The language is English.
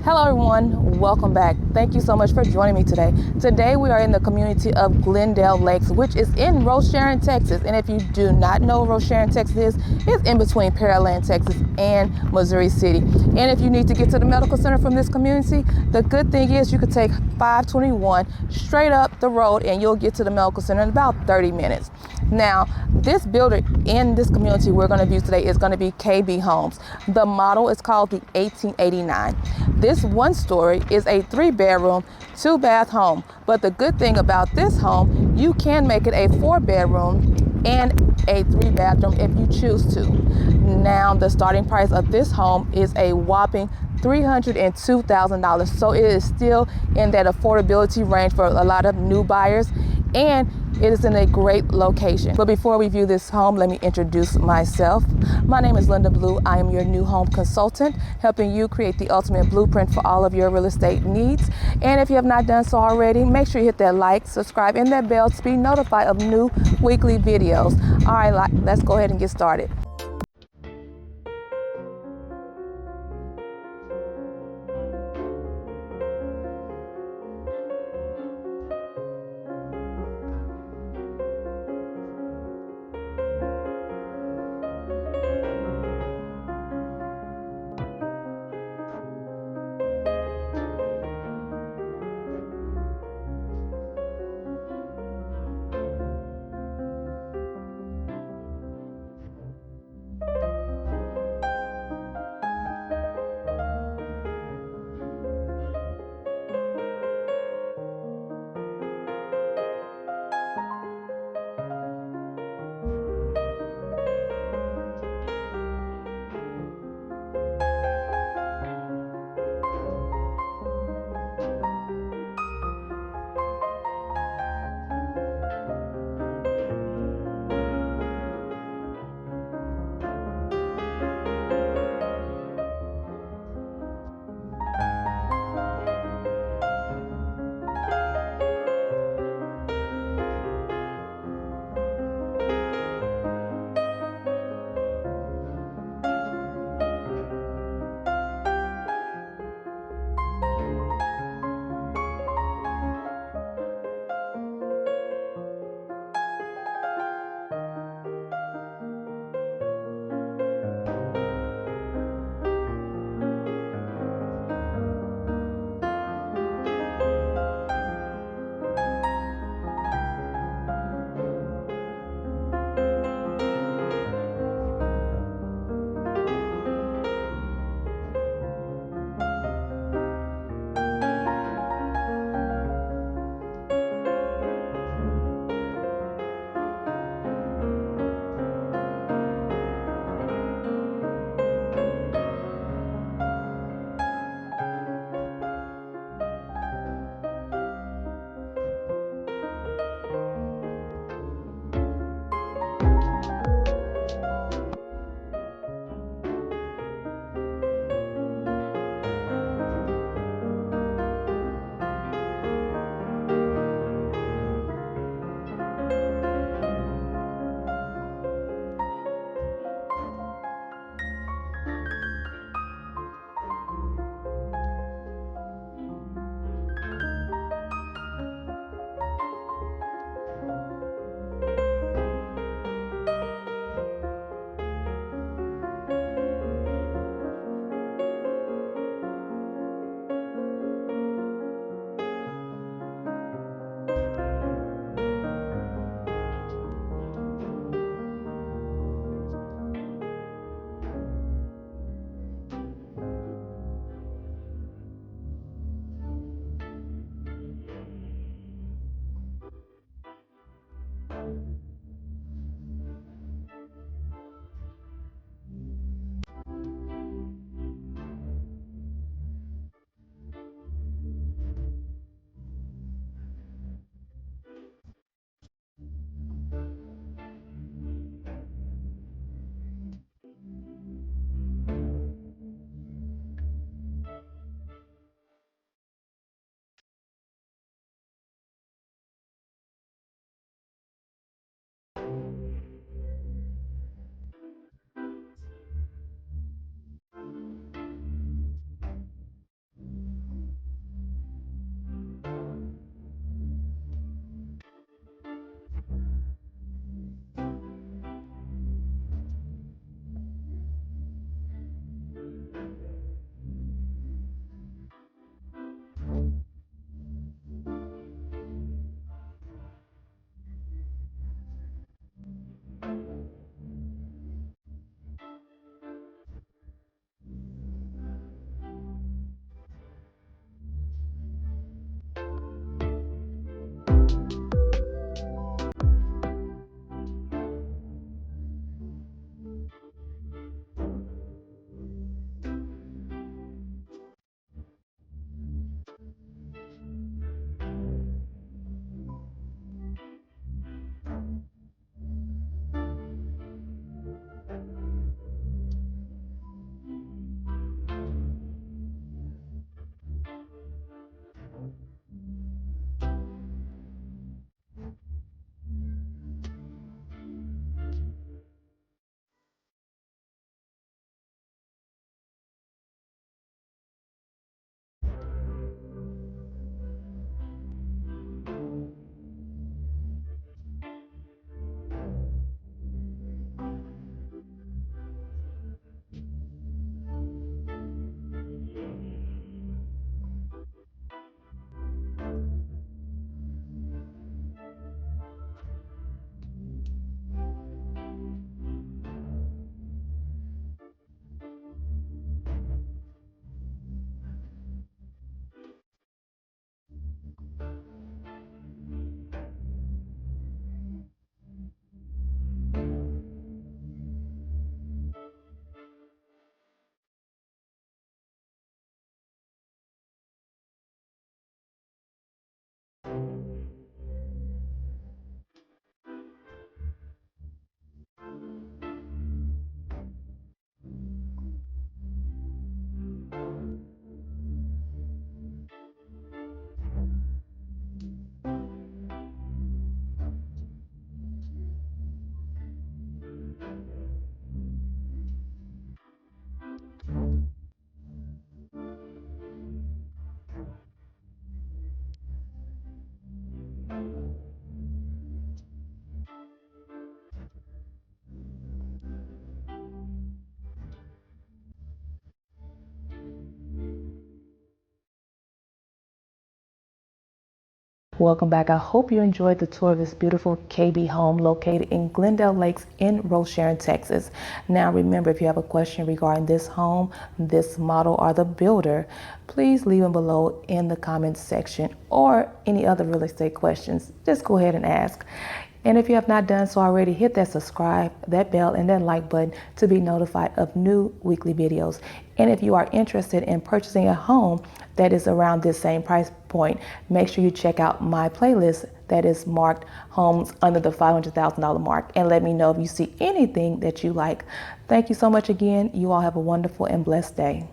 Hello everyone, welcome back. Thank you so much for joining me today. Today we are in the community of Glendale Lakes, which is in Roche, Texas. And if you do not know where Roche, Texas is, it's in between Pearland, Texas and Missouri City. And if you need to get to the medical center from this community, the good thing is you could take 521 straight up the road and you'll get to the medical center in about 30 minutes. Now, this building in this community we're going to view today is going to be KB Homes. The model is called the 1889. This one story is a 3-bedroom, 2-bath home. But the good thing about this home, you can make it a 4-bedroom and a 3-bathroom if you choose to. Now, the starting price of this home is a whopping $302,000. So it is still in that affordability range for a lot of new buyers, and it is in a great location. But before we view this home, let me introduce myself. My name is Linda Blue. I am your new home consultant, helping you create the ultimate blueprint for all of your real estate needs. And if you have not done so already, make sure you hit that like, subscribe, and that bell to be notified of new weekly videos. All right, let's go ahead and get started. Welcome back. I hope you enjoyed the tour of this beautiful KB home located in Glendale Lakes in Rose Sharon, Texas. Now remember, if you have a question regarding this home, this model, or the builder, please leave them below in the comments section, or any other real estate questions, just go ahead and ask. And if you have not done so already, hit that subscribe, that bell, and that like button to be notified of new weekly videos. And if you are interested in purchasing a home that is around this same price point, make sure you check out my playlist that is marked homes under the $500,000 mark, and let me know if you see anything that you like. Thank you so much again. You all have a wonderful and blessed day.